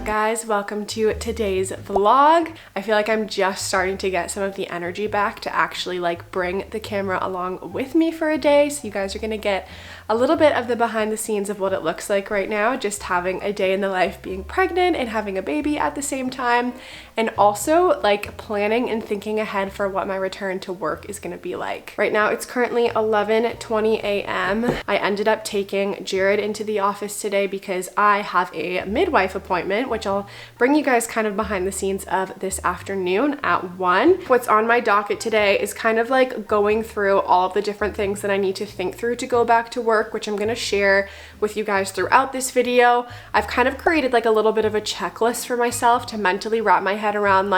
up, guys? Welcome to today's vlog. I feel like I'm just starting to get some of the energy back to actually bring the camera along with me for a day, so you guys are gonna get a little bit of the behind the scenes of what it looks like right now, just having a day in the life being pregnant and having a baby at the same time, and also planning and thinking ahead for what my return to work is gonna be like. Right now it's currently 11:20 a.m. I ended up taking Jared into the office today because I have a midwife appointment, which I'll bring you guys kind of behind the scenes of this afternoon at 1. What's on my docket today is kind of going through all of the different things that I need to think through to go back to work, which I'm going to share with you guys throughout this video. I've kind of created a little bit of a checklist for myself to mentally wrap my head around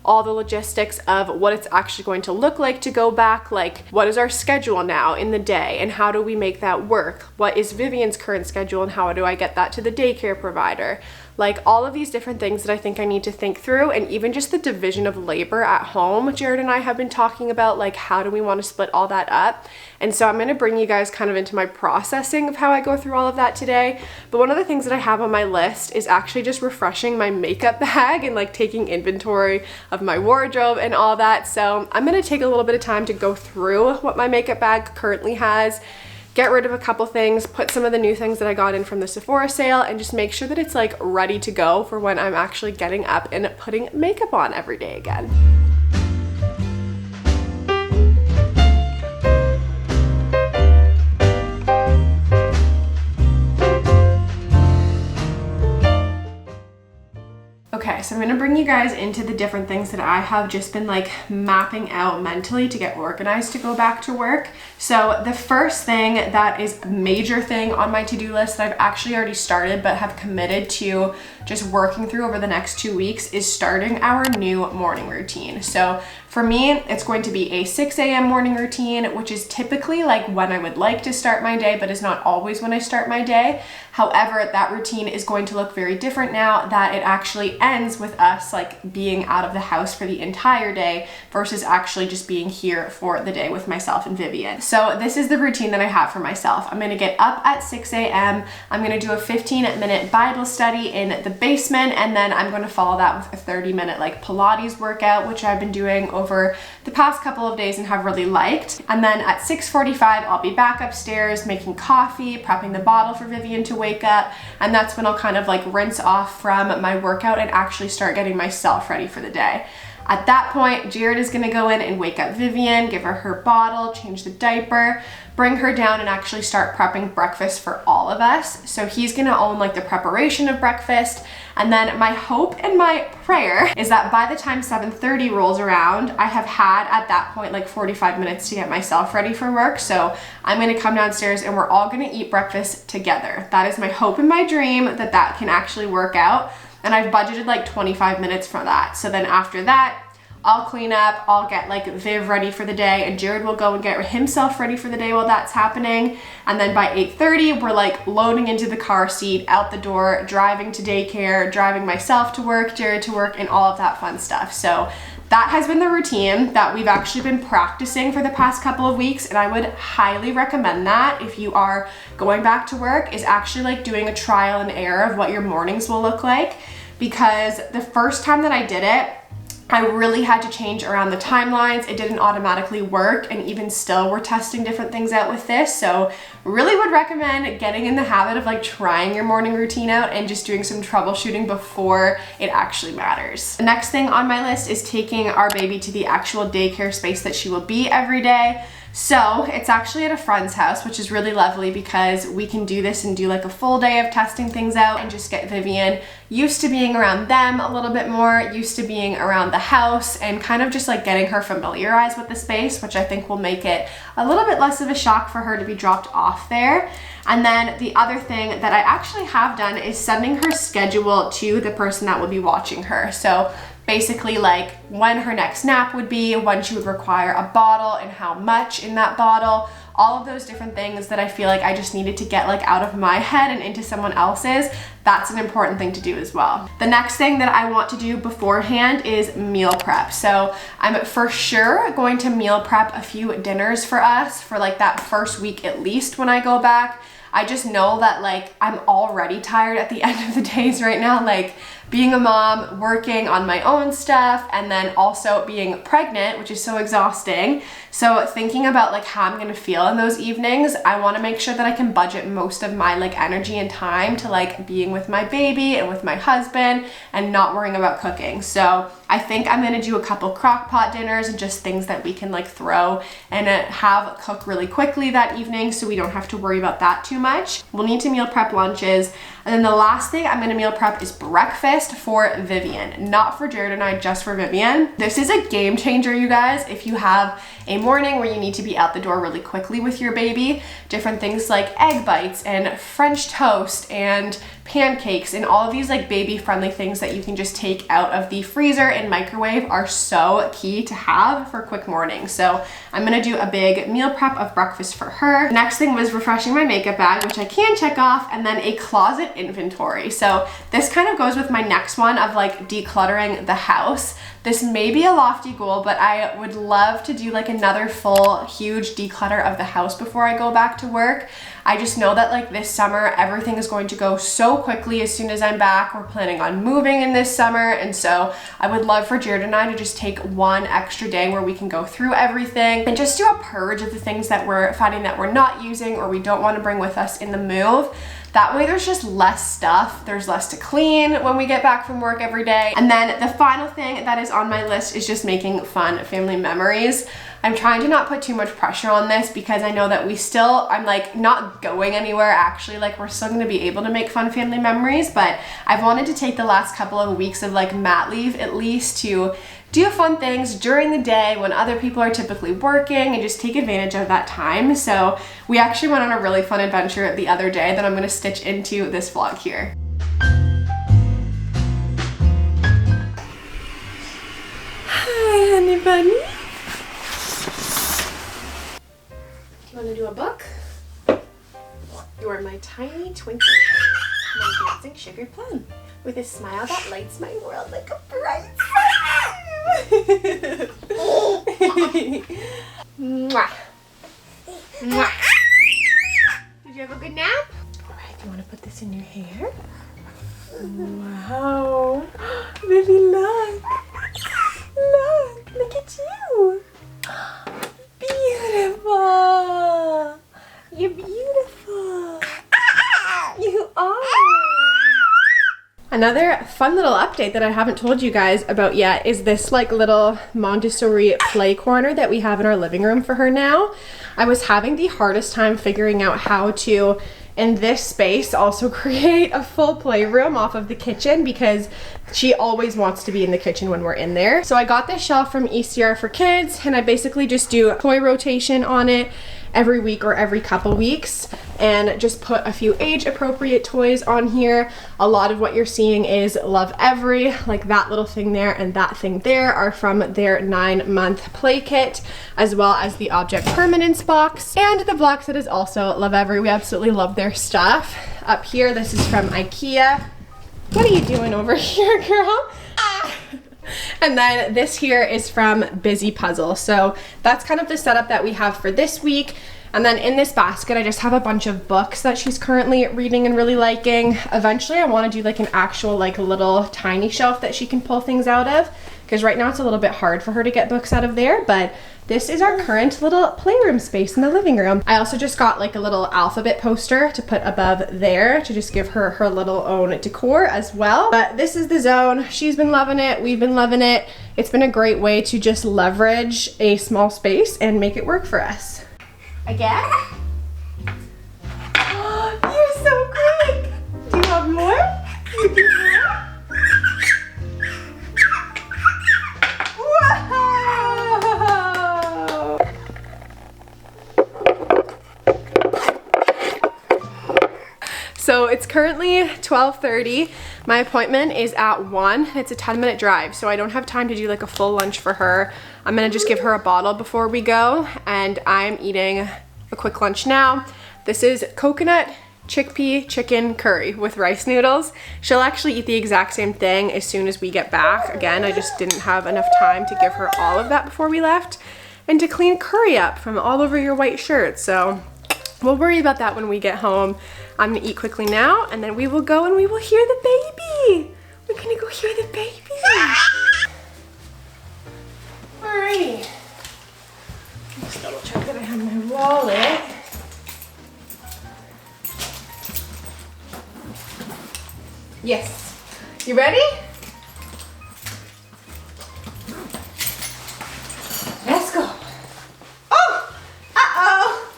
all the logistics of what it's actually going to look like to go back, what is our schedule now in the day and how do we make that work? What is Vivian's current schedule and how do I get that to the daycare provider? All of these different things that I think I need to think through, and even just the division of labor at home. Jared and I have been talking about how do we want to split all that up. And so I'm going to bring you guys kind of into my processing of how I go through all of that today. But one of the things that I have on my list is actually just refreshing my makeup bag and taking inventory of my wardrobe and all that. So I'm going to take a little bit of time to go through what my makeup bag currently has, get rid of a couple things, put some of the new things that I got in from the Sephora sale, and just make sure that it's ready to go for when I'm actually getting up and putting makeup on every day again. Okay, so I'm going to bring you guys into the different things that I have just been mapping out mentally to get organized to go back to work. So the first thing that is a major thing on my to-do list that I've actually already started but have committed to just working through over the next 2 weeks is starting our new morning routine. So for me, it's going to be a 6 a.m. morning routine, which is typically when I would like to start my day, but is not always when I start my day. However, that routine is going to look very different now that it actually ends with us being out of the house for the entire day versus actually just being here for the day with myself and Vivian. So this is the routine that I have for myself. I'm going to get up at 6 a.m. I'm going to do a 15-minute Bible study in the basement, and then I'm going to follow that with a 30-minute Pilates workout, which I've been doing over the past couple of days and have really liked. And then at 6:45, I'll be back upstairs making coffee, prepping the bottle for Vivian to wake up, and that's when I'll kind of rinse off from my workout and actually start getting myself ready for the day. At that point, Jared is gonna go in and wake up Vivian, give her bottle, change the diaper, bring her down and actually start prepping breakfast for all of us. So he's gonna own the preparation of breakfast. And then my hope and my prayer is that by the time 7:30 rolls around, I have had at that point 45 minutes to get myself ready for work. So I'm gonna come downstairs and we're all gonna eat breakfast together. That is my hope and my dream that can actually work out. And I've budgeted 25 minutes for that. So then after that, I'll clean up, I'll get Viv ready for the day, and Jared will go and get himself ready for the day while that's happening. And then by 8:30, we're loading into the car seat, out the door, driving to daycare, driving myself to work, Jared to work, and all of that fun stuff. So that has been the routine that we've actually been practicing for the past couple of weeks, and I would highly recommend that if you are going back to work, is actually doing a trial and error of what your mornings will look like. Because the first time that I did it, I really had to change around the timelines. It didn't automatically work, and even still we're testing different things out with this. So really would recommend getting in the habit of trying your morning routine out and just doing some troubleshooting before it actually matters. The next thing on my list is taking our baby to the actual daycare space that she will be every day. So it's actually at a friend's house, which is really lovely because we can do this and do a full day of testing things out and just get Vivian used to being around them a little bit more, used to being around the house, and kind of just getting her familiarized with the space, which I think will make it a little bit less of a shock for her to be dropped off there. And then the other thing that I actually have done is sending her schedule to the person that will be watching her. So basically when her next nap would be, when she would require a bottle and how much in that bottle, all of those different things that I feel I just needed to get out of my head and into someone else's. That's an important thing to do as well. The next thing that I want to do beforehand is meal prep. So I'm for sure going to meal prep a few dinners for us for that first week at least when I go back. I just know that I'm already tired at the end of the days right now. being a mom, working on my own stuff, and then also being pregnant, which is so exhausting. So thinking about like how I'm gonna feel in those evenings, I wanna make sure that I can budget most of my like energy and time to like being with my baby and with my husband and not worrying about cooking. So I think I'm gonna do a couple crock pot dinners and just things that we can like throw and have cook really quickly that evening so we don't have to worry about that too much. We'll need to meal prep lunches. And then the last thing I'm gonna meal prep is breakfast for Vivian. Not for Jared and I, just for Vivian. This is a game changer, you guys. If you have a morning where you need to be out the door really quickly with your baby, different things like egg bites and French toast and pancakes and all of these like baby friendly things that you can just take out of the freezer and microwave are so key to have for quick mornings. So I'm gonna do a big meal prep of breakfast for her. The next thing was refreshing my makeup bag, which I can check off, and then a closet inventory. So this kind of goes with my next one of like decluttering the house. This may be a lofty goal, but I would love to do like another full huge declutter of the house before I go back to work. I just know that like this summer, everything is going to go so quickly as soon as I'm back. We're planning on moving in this summer. And so I would love for Jared and I to just take one extra day where we can go through everything and just do a purge of the things that we're finding that we're not using or we don't want to bring with us in the move. That way there's just less stuff. There's less to clean when we get back from work every day. And then the final thing that is on my list is just making fun family memories. I'm trying to not put too much pressure on this because I know that I'm like not going anywhere actually, like we're still gonna be able to make fun family memories, but I've wanted to take the last couple of weeks of like mat leave at least to do fun things during the day when other people are typically working and just take advantage of that time. So we actually went on a really fun adventure the other day that I'm gonna stitch into this vlog here. Hi, honey bunny. Do you want to do a book? You are my tiny twinkle, my dancing sugar plum, with a smile that lights my world like a bright sun. Mwah. Mwah. Did you have a good nap? All right, you want to put this in your hair? Wow. Baby, look. Look at you. Beautiful. You're beautiful. You are. Another fun little update that I haven't told you guys about yet is this like little Montessori play corner that we have in our living room for her now. I was having the hardest time figuring out how to, in this space, also create a full playroom off of the kitchen because she always wants to be in the kitchen when we're in there. So I got this shelf from ECR for Kids and I basically just do a toy rotation on it every week or every couple weeks and just put a few age appropriate toys on here. A lot of what you're seeing is Love Every, like that little thing there and that thing there are from their 9-month play kit, as well as the Object Permanence box. And the block set is also Love Every. We absolutely love their stuff. Up here, this is from IKEA. What are you doing over here, girl? Ah! And then this here is from Busy Puzzle. So that's kind of the setup that we have for this week. And then in this basket, I just have a bunch of books that she's currently reading and really liking. Eventually, I want to do like an actual like little tiny shelf that she can pull things out of, because right now it's a little bit hard for her to get books out of there, but this is our current little playroom space in the living room. I also just got like a little alphabet poster to put above there to just give her her little own decor as well. But this is the zone. She's been loving it. We've been loving it. It's been a great way to just leverage a small space and make it work for us. Again? Oh, you're so quick. Do you have more? You do more? So it's currently 12:30. My appointment is at 1. It's a 10-minute drive, so I don't have time to do like a full lunch for her. I'm gonna just give her a bottle before we go, and I'm eating a quick lunch now. This is coconut chickpea chicken curry with rice noodles. She'll actually eat the exact same thing as soon as we get back. Again, I just didn't have enough time to give her all of that before we left, and to clean curry up from all over your white shirt. So we'll worry about that when we get home. I'm gonna eat quickly now, and then we will go and we will hear the baby. We gonna go hear the baby. Alrighty. Just double check that I have my wallet. Yes. You ready? Let's go. Oh! Uh-oh!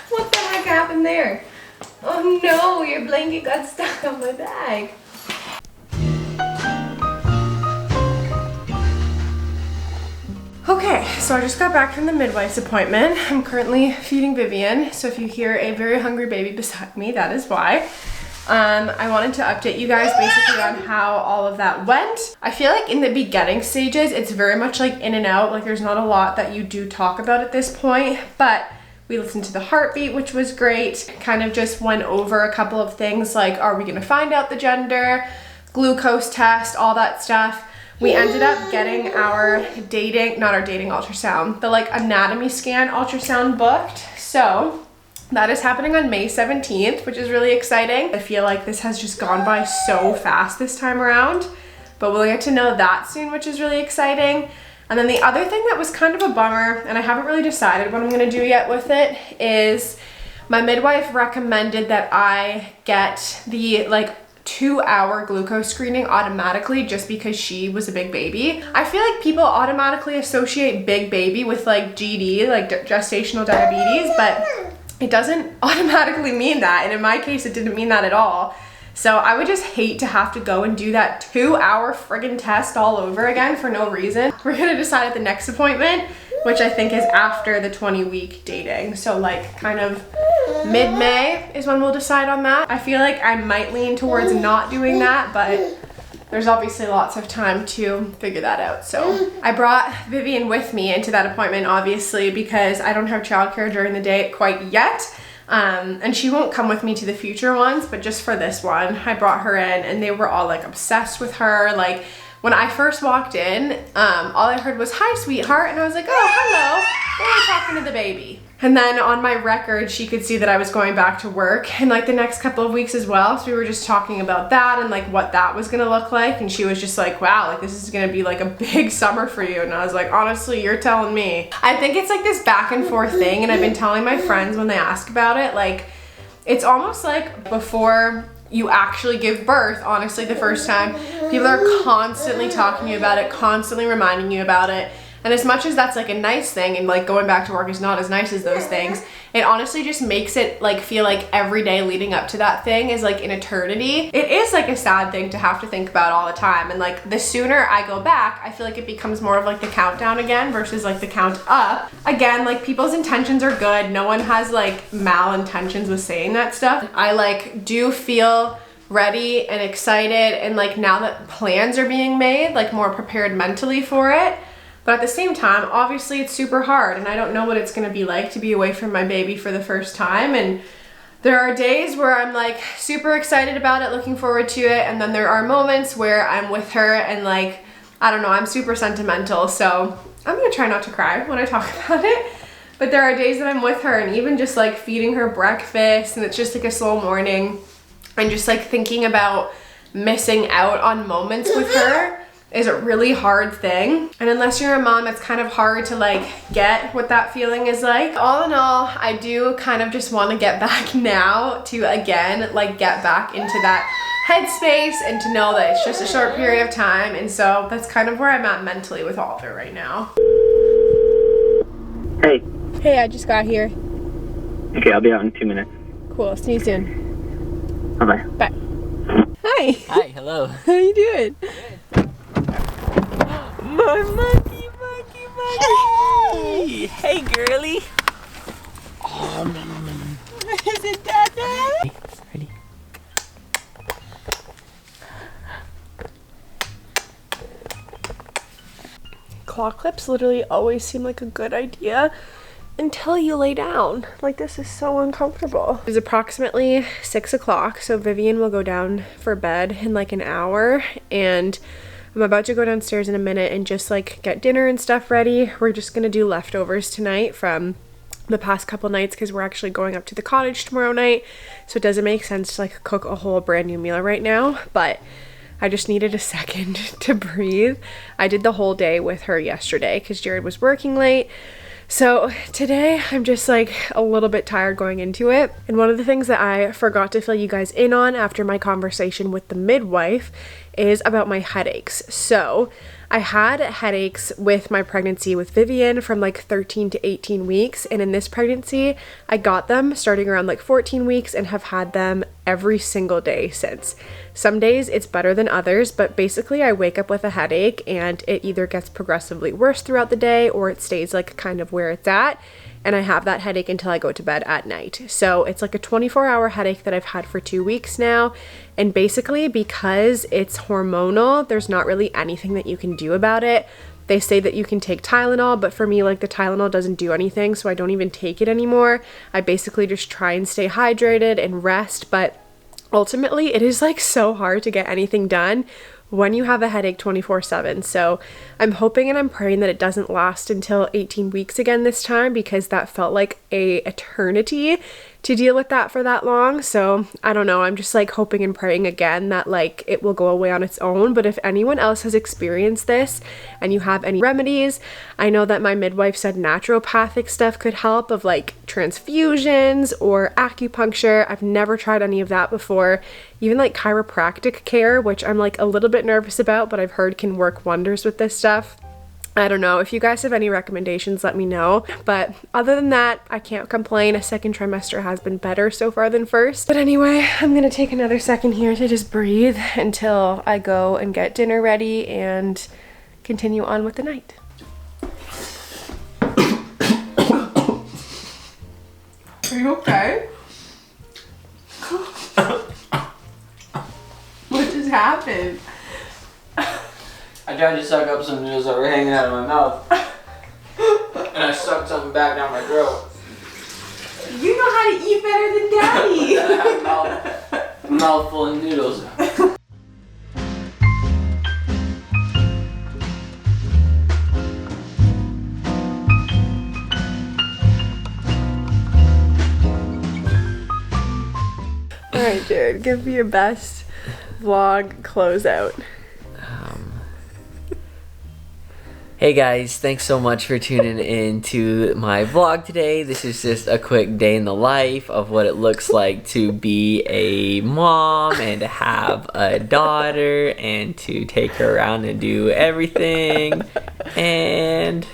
What the heck happened there? Oh no, your blanket got stuck on my bag. Okay, so I just got back from the midwife's appointment. I'm currently feeding Vivian, so if you hear a very hungry baby beside me, that is why. I wanted to update you guys basically on how all of that went. I feel like in the beginning stages, it's very much like in and out, like there's not a lot that you do talk about at this point, but we listened to the heartbeat, which was great. Kind of just went over a couple of things like, are we gonna find out the gender, glucose test, all that stuff. We ended up getting our not our dating ultrasound, the like anatomy scan ultrasound booked. So that is happening on May 17th, which is really exciting. I feel like this has just gone by so fast this time around, but we'll get to know that soon, which is really exciting. And then the other thing that was kind of a bummer, and I haven't really decided what I'm gonna do yet with it, is my midwife recommended that I get the like 2-hour glucose screening automatically just because she was a big baby. I feel like people automatically associate big baby with like GD, like gestational diabetes, but it doesn't automatically mean that, and in my case it didn't mean that at all. So I would just hate to have to go and do that 2-hour friggin' test all over again for no reason. We're gonna decide at the next appointment, which I think is after the 20-week dating. So like kind of mid-May is when we'll decide on that. I feel like I might lean towards not doing that, but there's obviously lots of time to figure that out. So I brought Vivian with me into that appointment, obviously, because I don't have childcare during the day quite yet. And she won't come with me to the future ones, but just for this one, I brought her in and they were all like obsessed with her. Like when I first walked in, all I heard was, "Hi, sweetheart." And I was like, "Oh, hello." They were talking to the baby. And then on my record, she could see that I was going back to work in like the next couple of weeks as well. So we were just talking about that and like what that was gonna look like. And she was just like, "Wow, like this is gonna be like a big summer for you." And I was like, "Honestly, you're telling me." I think it's like this back and forth thing. And I've been telling my friends when they ask about it, like it's almost like before you actually give birth, honestly, the first time, people are constantly talking to you about it, constantly reminding you about it. And as much as that's like a nice thing and like going back to work is not as nice as those things, it honestly just makes it like feel like every day leading up to that thing is like an eternity. It is like a sad thing to have to think about all the time. And like the sooner I go back, I feel like it becomes more of like the countdown again versus like the count up. Again, like people's intentions are good. No one has like malintentions with saying that stuff. I like do feel ready and excited, and like now that plans are being made, like more prepared mentally for it. But at the same time, obviously it's super hard and I don't know what it's gonna be like to be away from my baby for the first time. And there are days where I'm like super excited about it, looking forward to it. And then there are moments where I'm with her and like, I don't know, I'm super sentimental. So I'm gonna try not to cry when I talk about it. But there are days that I'm with her and even just like feeding her breakfast and it's just like a slow morning and just like thinking about missing out on moments with her is a really hard thing. And unless you're a mom, it's kind of hard to like get what that feeling is like. All in all, I do kind of just want to get back now to again, like get back into that headspace and to know that it's just a short period of time. And so that's kind of where I'm at mentally with all of it right now. Hey. Hey, I just got here. Okay, I'll be out in 2 minutes. Cool, see you soon. Bye-bye. Bye. Hi. Hi, hello. How you doing? Good. My monkey. Hey, hey, girly. Is it Dada? Ready? Claw clips literally always seem like a good idea until you lay down. Like, this is so uncomfortable. It's approximately 6 o'clock, so Vivian will go down for bed in like an hour, and I'm about to go downstairs in a minute and just like get dinner and stuff ready. We're just gonna do leftovers tonight from the past couple nights because we're actually going up to the cottage tomorrow night, so it doesn't make sense to like cook a whole brand new meal right now. But I just needed a second to breathe. I did the whole day with her yesterday because Jared was working late. So today I'm just like a little bit tired going into it. And one of the things that I forgot to fill you guys in on after my conversation with the midwife is about my headaches. So I had headaches with my pregnancy with Vivian from like 13 to 18 weeks. And in this pregnancy, I got them starting around like 14 weeks and have had them every single day since. Some days it's better than others, but basically I wake up with a headache and it either gets progressively worse throughout the day or it stays like kind of where it's at. And I have that headache until I go to bed at night. So it's like a 24-hour headache that I've had for 2 weeks now. And basically because it's hormonal, there's not really anything that you can do about it. They say that you can take Tylenol, but for me, like the Tylenol doesn't do anything, so I don't even take it anymore. I basically just try and stay hydrated and rest, but ultimately it is like so hard to get anything done when you have a headache 24/7. So I'm hoping and I'm praying that it doesn't last until 18 weeks again this time, because that felt like a eternity to deal with that for that long. So I don't know, I'm just like hoping and praying again that like it will go away on its own. But if anyone else has experienced this and you have any remedies, I know that my midwife said naturopathic stuff could help, of like transfusions or acupuncture. I've never tried any of that before. Even like chiropractic care, which I'm like a little bit nervous about, but I've heard can work wonders with this stuff. I don't know. If you guys have any recommendations, let me know. But other than that, I can't complain. A second trimester has been better so far than first. But anyway, I'm gonna take another second here to just breathe until I go and get dinner ready and continue on with the night. Are you okay? What just happened? I tried to suck up some noodles that were hanging out of my mouth. And I sucked something back down my throat. You know how to eat better than Daddy. I had a mouthful of noodles. Alright, Jared, give me your best vlog closeout. Hey guys, thanks so much for tuning in to my vlog today. This is just a quick day in the life of what it looks like to be a mom and to have a daughter and to take her around and do everything. And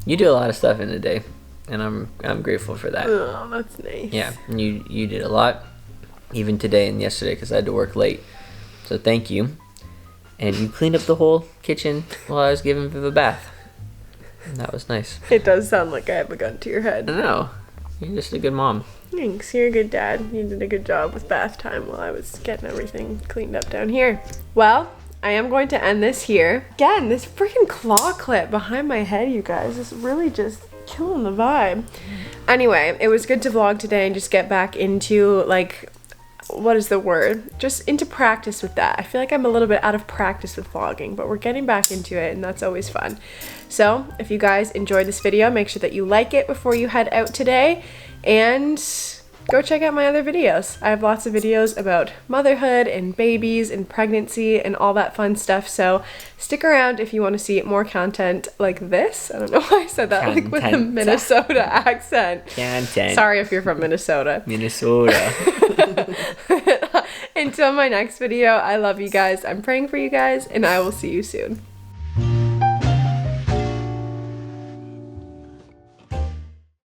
you do a lot of stuff in a day, and I'm grateful for that. Oh, that's nice. Yeah, you did a lot, even today and yesterday, because I had to work late. So thank you. And you cleaned up the whole kitchen while I was giving Viv a bath. And that was nice. It does sound like I have a gun to your head. I know. You're just a good mom. Thanks, you're a good dad. You did a good job with bath time while I was getting everything cleaned up down here. Well, I am going to end this here. Again, this freaking claw clip behind my head, you guys, is really just killing the vibe. Anyway, it was good to vlog today and just get back into like, what is the word? Just into practice with that. I feel like I'm a little bit out of practice with vlogging, but we're getting back into it and that's always fun. So if you guys enjoyed this video, make sure that you like it before you head out today, and go check out my other videos. I have lots of videos about motherhood and babies and pregnancy and all that fun stuff, so stick around if you want to see more content like this. I don't know why I said that like with a Minnesota accent. Content. Sorry if you're from Minnesota. Minnesota. Until my next video, I love you guys. I'm praying for you guys, and I will see you soon.